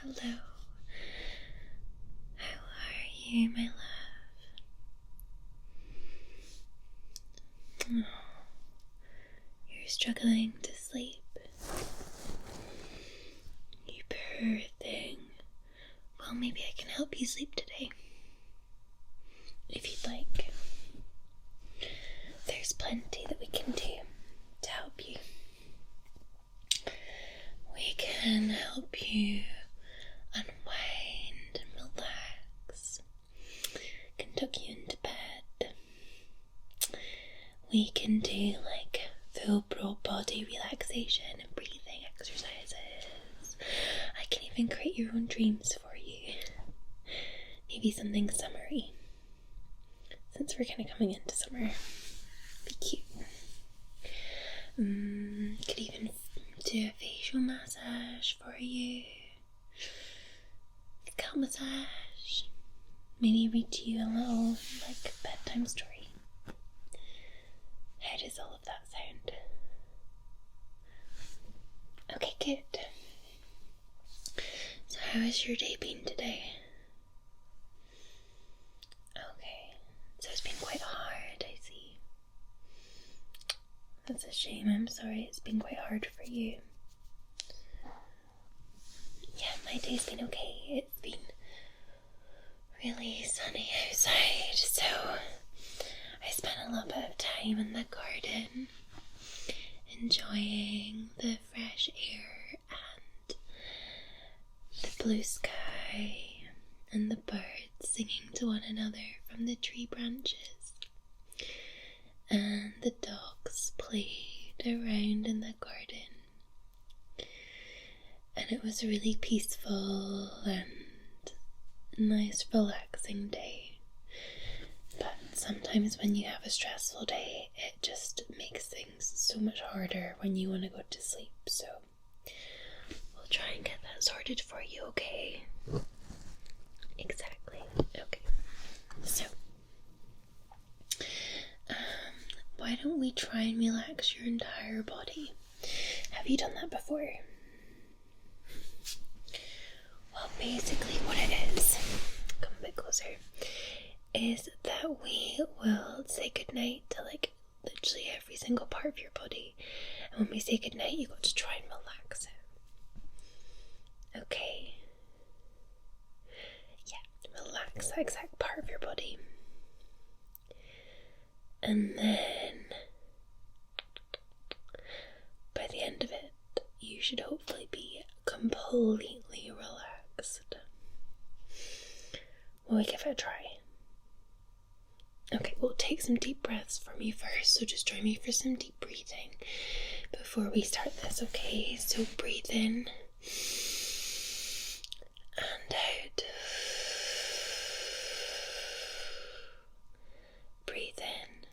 Hello. How are you, my love? Oh, you're struggling to sleep. You poor thing. Well, maybe I can help you sleep today. If you'd like. There's plenty that we can do to help you. We can help you unwind and relax. Can tuck you into bed. We can do like full broad body relaxation and breathing exercises. I can even create your own dreams for you. Maybe something summery. Since we're kind of coming into summer. Be cute. Could even do a facial massage for you. Scalp massage. Maybe read to you a little like bedtime story. How does all of that sound? Okay, good. So how has your day been today? Okay, so it's been quite hard, I see. That's a shame, I'm sorry, it's been quite hard for you. Yeah, my day's been okay. It's been really sunny outside, so I spent a little bit of time in the garden enjoying the fresh air and the blue sky and the birds singing to one another from the tree branches. And the dogs played around in the garden. And it was a really peaceful and nice, relaxing day. But sometimes when you have a stressful day, it just makes things so much harder when you want to go to sleep. So we'll try and get that sorted for you, okay? Exactly. Okay. So, why don't we try and relax your entire body? Have you done that before? Well, basically what it is, come a bit closer, is that we will say goodnight to like literally every single part of your body. And when we say goodnight, you got to try and relax it. Okay. Yeah, relax that exact part of your body. And then by the end of it, you should hopefully be completely relaxed. Will we give it a try? Okay, we'll take some deep breaths from you first, so just join me for some deep breathing before we start this, okay? So breathe in and out. Breathe in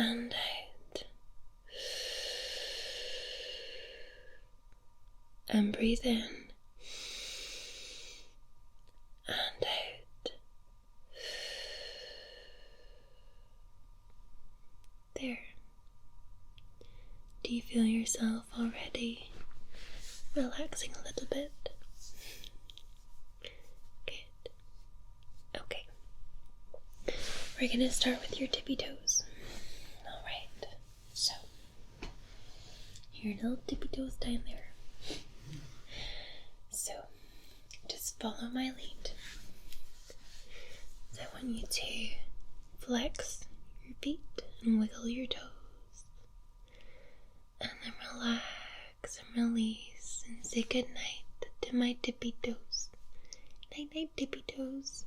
and out. And breathe in and out. There. Do you feel yourself already relaxing a little bit? Good. Okay. We're gonna start with your tippy toes. Alright. So, your little tippy toes down there. So, just follow my lead. So I want you to flex your feet and wiggle your toes. And then relax and release and say goodnight to my tippy toes. Night night, tippy toes.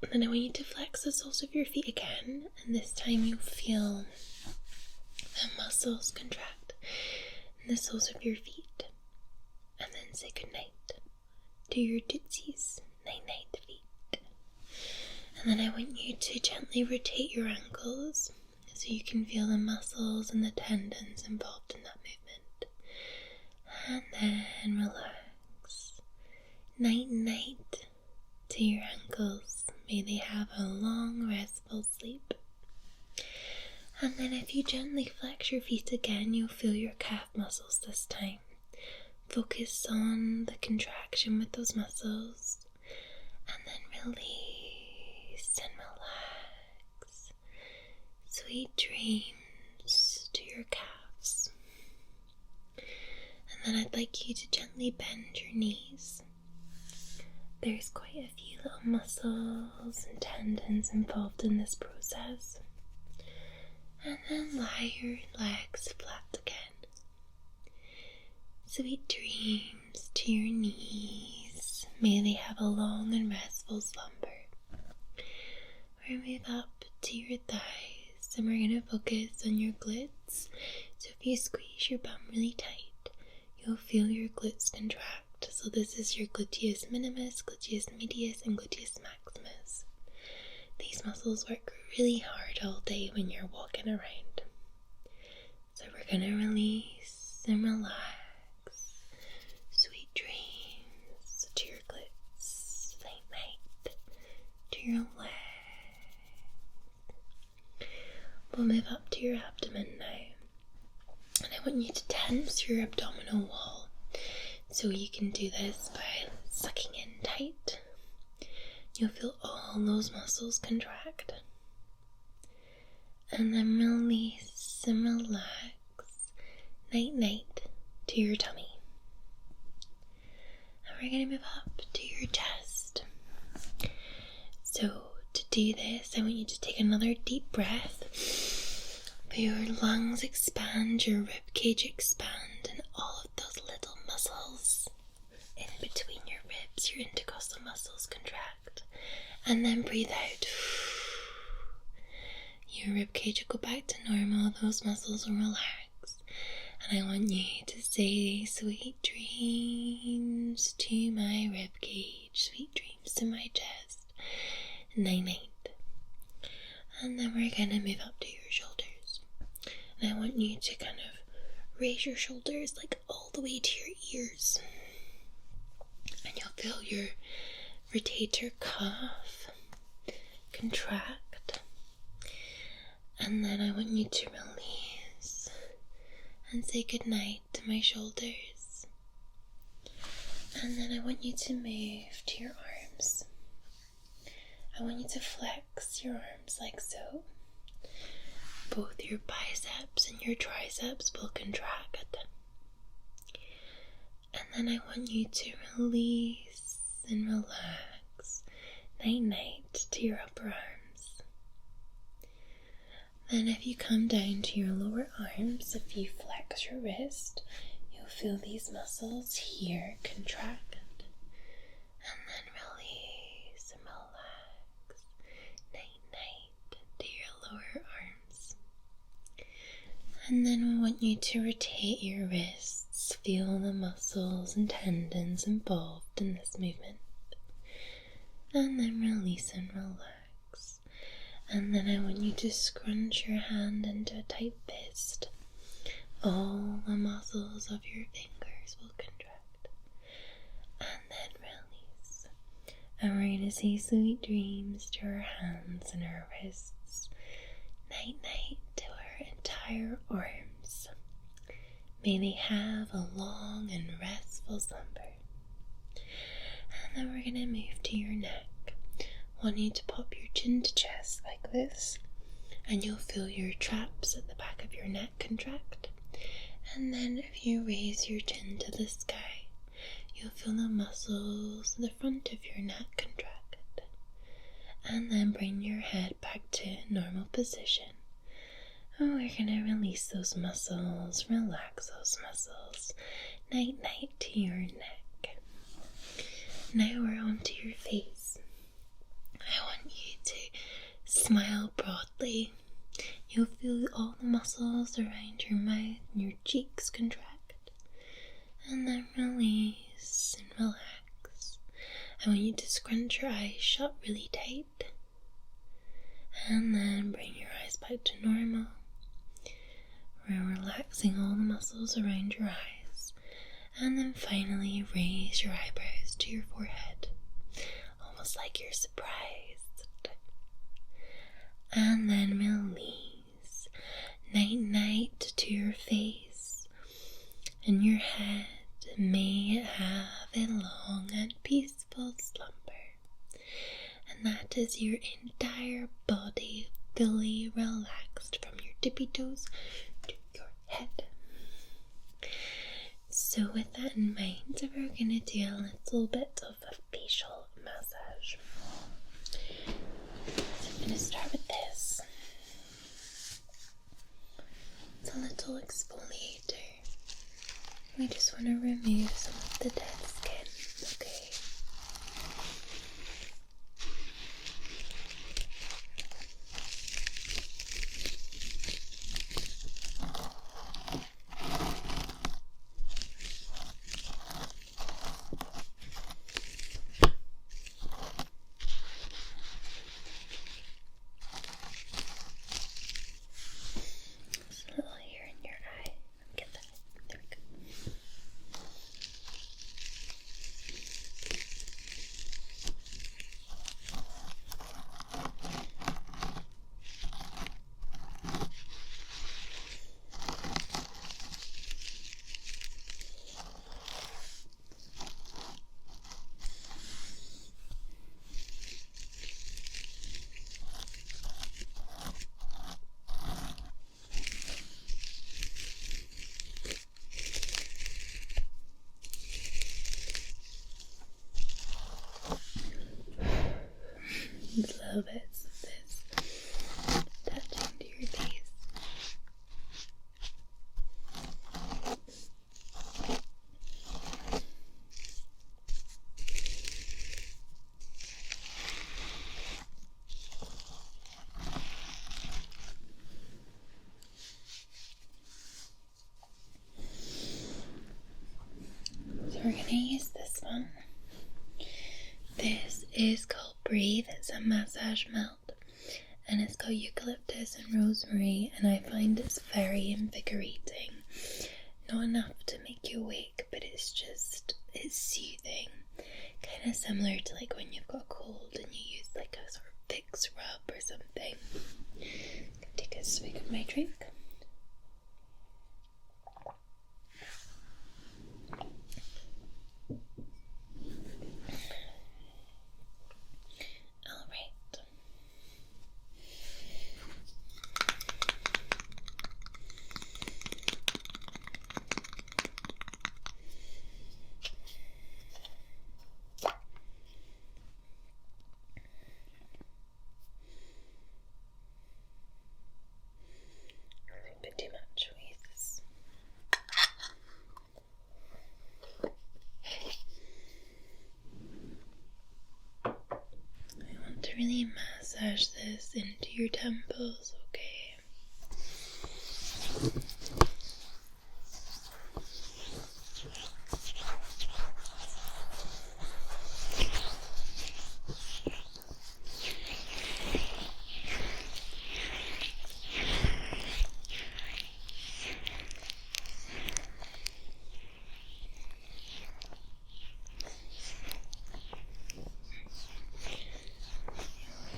And then I want you to flex the soles of your feet again, and this time you'll feel the muscles contract in the soles of your feet. And then say goodnight to your tootsies. Night night, feet. And then I want you to gently rotate your ankles so you can feel the muscles and the tendons involved in that movement. And then relax. Night night to your ankles. May they have a long, restful sleep. And then if you gently flex your feet again, you'll feel your calf muscles this time. focus on the contraction with those muscles, and then release and relax. Sweet dreams to your calves. And then I'd like you to gently bend your knees. There's quite a few little muscles and tendons involved in this process. And then lie your legs flat again. Sweet dreams to your knees. May they have a long and restful slumber. We're move up to your thighs, and we're going to focus on your glutes. So if you squeeze your bum really tight, you'll feel your glutes contract. So this is your gluteus minimus, gluteus medius, and gluteus maximus. These muscles work really hard all day when you're walking around. So we're going to release and relax. Sweet dreams to your glutes. Night night to your legs. We'll move up to your abdomen now. And I want you to tense your abdominal wall. So you can do this by sucking in tight. You'll feel all those muscles contract. And then release and relax. Night night to your tummy. And we're going to move up to your chest. So to do this, I want you to take another deep breath. Feel your lungs expand, your rib cage expand, and all of those little muscles in between your ribs, your intercostal muscles contract. And then breathe out. Your rib cage will go back to normal, those muscles will relax. And I want you to say sweet dreams to my rib cage, sweet dreams to my chest. Night night. And then we're going to move up to your shoulders. And I want you to kind of raise your shoulders like all the way to your ears. And you'll feel your rotator cuff contract. And then I want you to release and say goodnight to my shoulders. And then I want you to move to your arms. I want you to flex your arms like so. Both your biceps and your triceps will contract. And then I want you to release and relax. Night night to your upper arms. Then if you come down to your lower arms, if you flex your wrist, you'll feel these muscles here contract. And then release and relax. Night night to your lower arms. And then I want you to rotate your wrists. Feel the muscles and tendons involved in this movement. And then release and relax. And then I want you to scrunch your hand into a tight fist. All the muscles of your fingers will contract. And then release. And we're going to say sweet dreams to our hands and our wrists. Night night to our entire arms. May they have a long and restful slumber. And then we're going to move to your neck. I want you to pop your chin to chest like this. And you'll feel your traps at the back of your neck contract. And then if you raise your chin to the sky, you'll feel the muscles in the front of your neck contract. And then bring your head back to normal position. And we're going to release those muscles, relax those muscles. Night night to your neck. Now we're on to your face. I want you to smile broadly. You'll feel all the muscles around your mouth and your cheeks contract. And then release and relax. I want you to scrunch your eyes shut really tight. And then bring your eyes back to normal. We're relaxing all the muscles around your eyes. And then finally raise your eyebrows to your forehead. Almost like you're surprised. And then release. Night night to your face and your head. May feels your entire body fully relaxed from your tippy toes to your head. So with that in mind, we're going to do a little bit of a facial massage. So I'm going to start with this. It's a little exfoliator. We just want to remove some of the dead skin, okay? Little bits of this touching to your face. So we're going to use this one. This is called Breathe. It's a massage melt, and it's got eucalyptus and rosemary, and I find it's very invigorating. Not enough to make you awake, but it's soothing. Kind of similar to like when you've got a cold and you use like a sort of Vicks rub or something. I'm gonna take a swig of my drink. Too much. We use this. I want to really massage this into your temples, okay?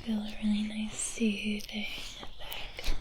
Feel a really nice soothing effect.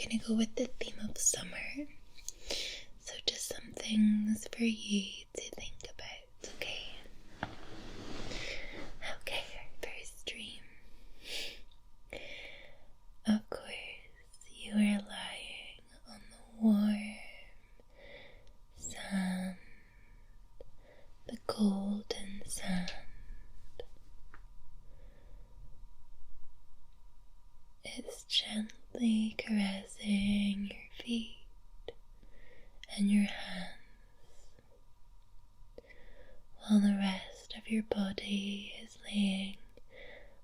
gonna go with the theme of summer. So just some things for you to think about, okay? Okay, our first dream. Of course, you are lying on the warm sand, the golden sand. It's gently caressing your feet and your hands, while the rest of your body is laying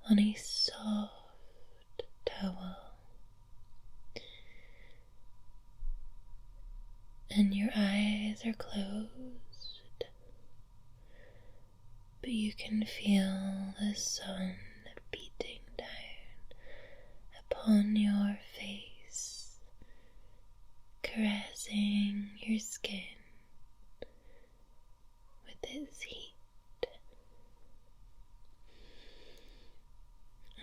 on a soft towel, and your eyes are closed, but you can feel the sun beating down upon your face, caressing your skin with its heat.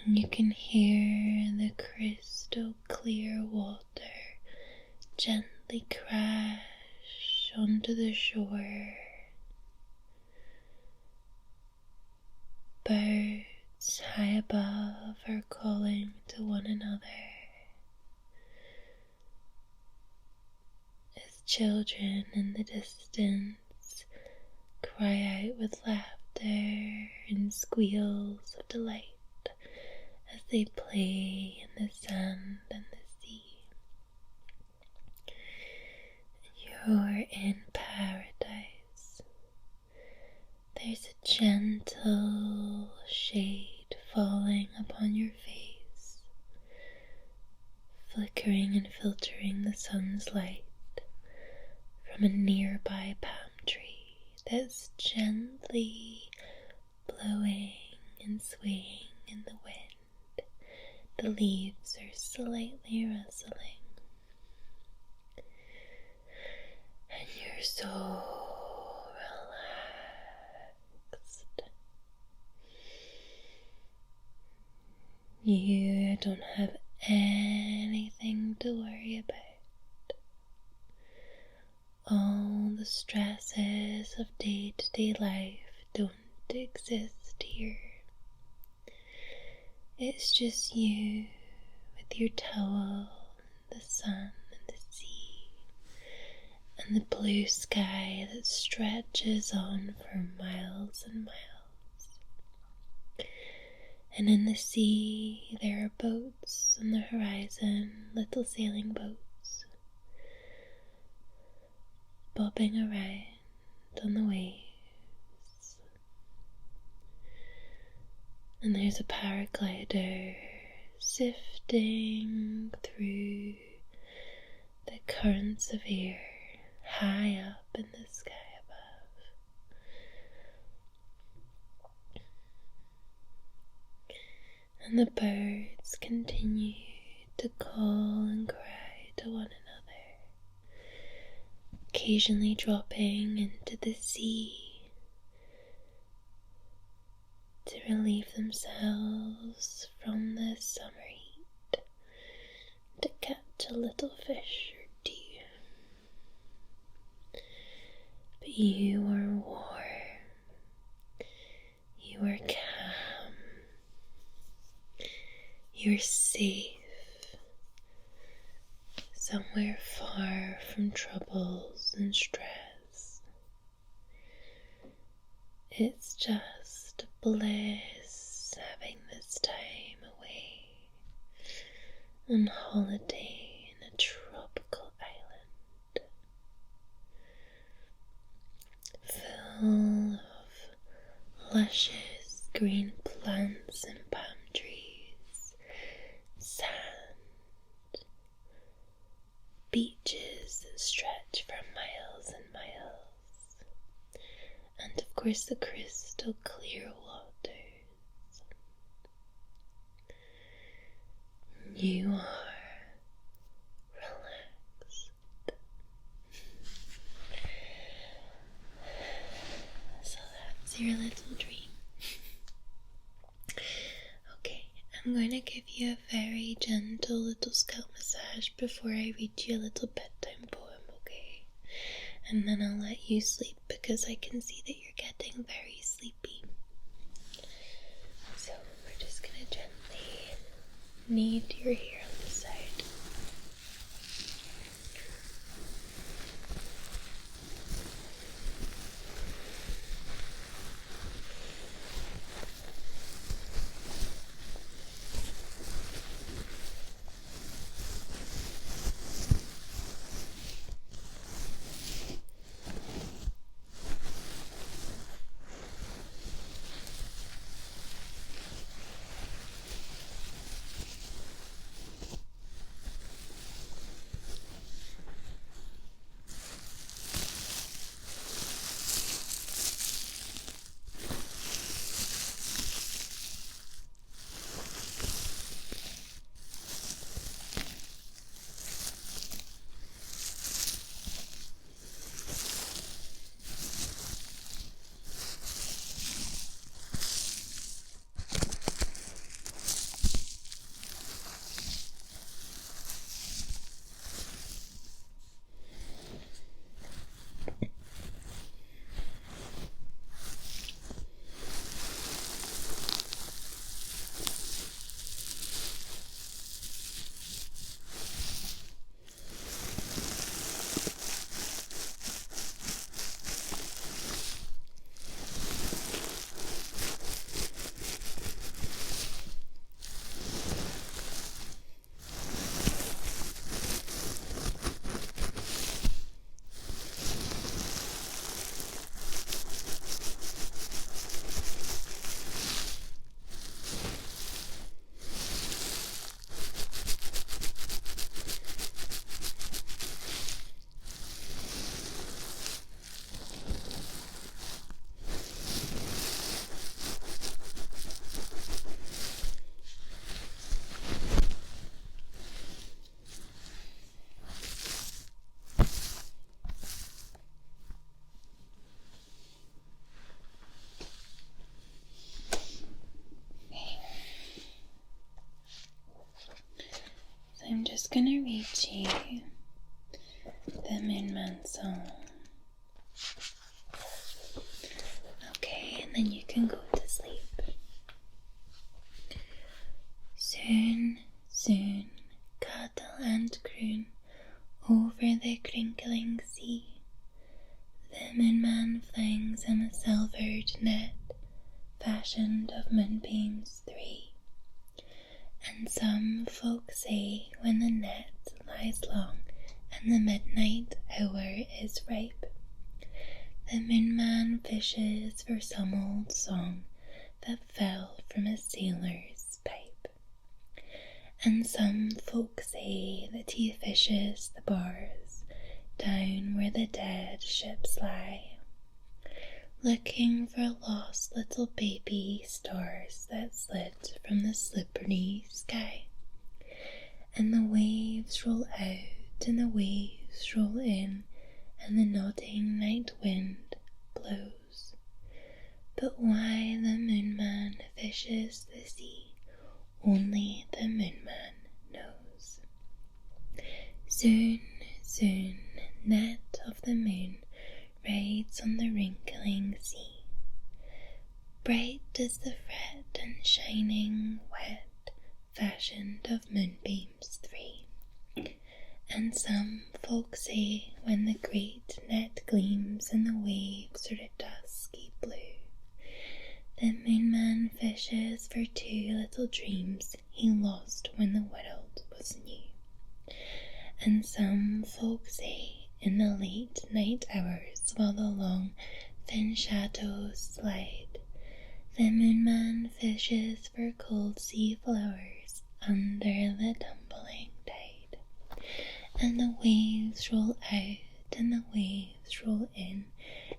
And you can hear the crystal clear water gently crash onto the shore. Birds high above are calling to one another as children in the distance cry out with laughter and squeals of delight as they play in the sand and the sea. You're in paradise. There's a gentle shade falling upon your face, flickering and filtering the sun's light from a nearby palm tree that's gently blowing and swaying in the wind. The leaves are slightly rustling, and you're so relaxed. You don't have anything to worry about. All the stresses of day-to-day life don't exist here. It's just you with your towel, the sun and the sea, and the blue sky that stretches on for miles and miles. And in the sea there are boats on the horizon, little sailing boats, bobbing around on the waves. And there's a paraglider sifting through the currents of air high up in the sky above. And the birds continue to call and cry to one another, occasionally dropping into the sea to relieve themselves from the summer heat, to catch a little fish or two. But you are warm, you are calm, you're safe, somewhere far from troubles and stress. It's just bliss having this time away on holiday in a tropical island, full of luscious green plants and palm trees, sand, beaches that stretch for miles and miles, and of course the crystal clear waters. You are relaxed. So that's your little dream. Okay, and I'm going to give you a very gentle little scalp massage before I read you a little bedtime poem, okay? And then I'll let you sleep because I can see that you're getting very sleepy. So we're just going to gently knead your hair on the side. I'm just gonna read you the Moon Man song. Okay, and then you can go to sleep. Soon, soon, cuddle and croon over the crinkling sea. The Moon Man flings him a silvered net, fashioned of moonbeams 3. And some folk say when the net lies long and the midnight hour is ripe, the Moon Man fishes for some old song that fell from a sailor's pipe. And some folk say that he fishes the bars down where the dead ships lie, looking for lost little baby stars that slid from the slippery sky. And the waves roll out and the waves roll in, and the nodding night wind blows. But why the Moon Man fishes the sea, only the Moon Man knows. Soon, soon, net of the moon rides on the wrinkling sea. Bright is the fret and shining wet, fashioned of moonbeams 3. And some folk say when the great net gleams and the waves are a dusky blue, the Moon Man fishes for 2 little dreams he lost when the world was new. And some folk say in the late night hours, while the long thin shadows slide, the Moon Man fishes for cold sea flowers under the tumbling tide. And the waves roll out and the waves roll in,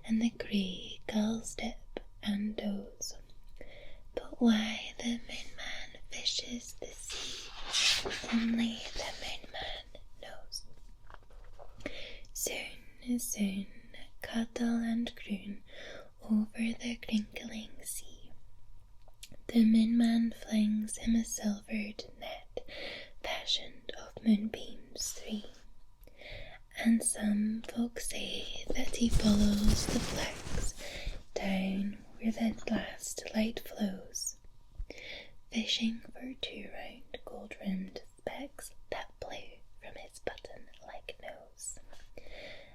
and the grey gulls dip and doze. But why the Moon Man fishes the sea, only the Moon Man knows. Soon, soon, cuddle and croon over the crinkling sea. the moonman flings him a silvered net, fashioned of moonbeams 3. And some folks say that he follows the flecks down where the last light flows, fishing for 2 round gold-rimmed specks that blow from his button-like nose.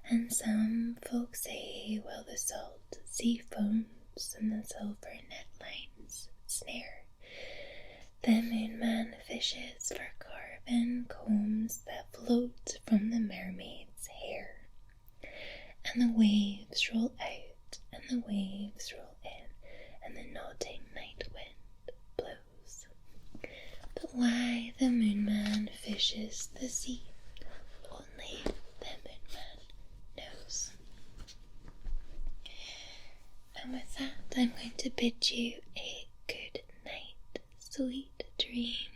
And some folks say, while the salt sea foams and the silver net lines snare, the moonman fishes for carven combs that float from the mermaid's hair. And the waves roll out, and the waves roll in, and the nodding night wind blows. But why the moonman fishes the sea, only the moonman knows. And with that, I'm going to bid you a good night, sweet dreams.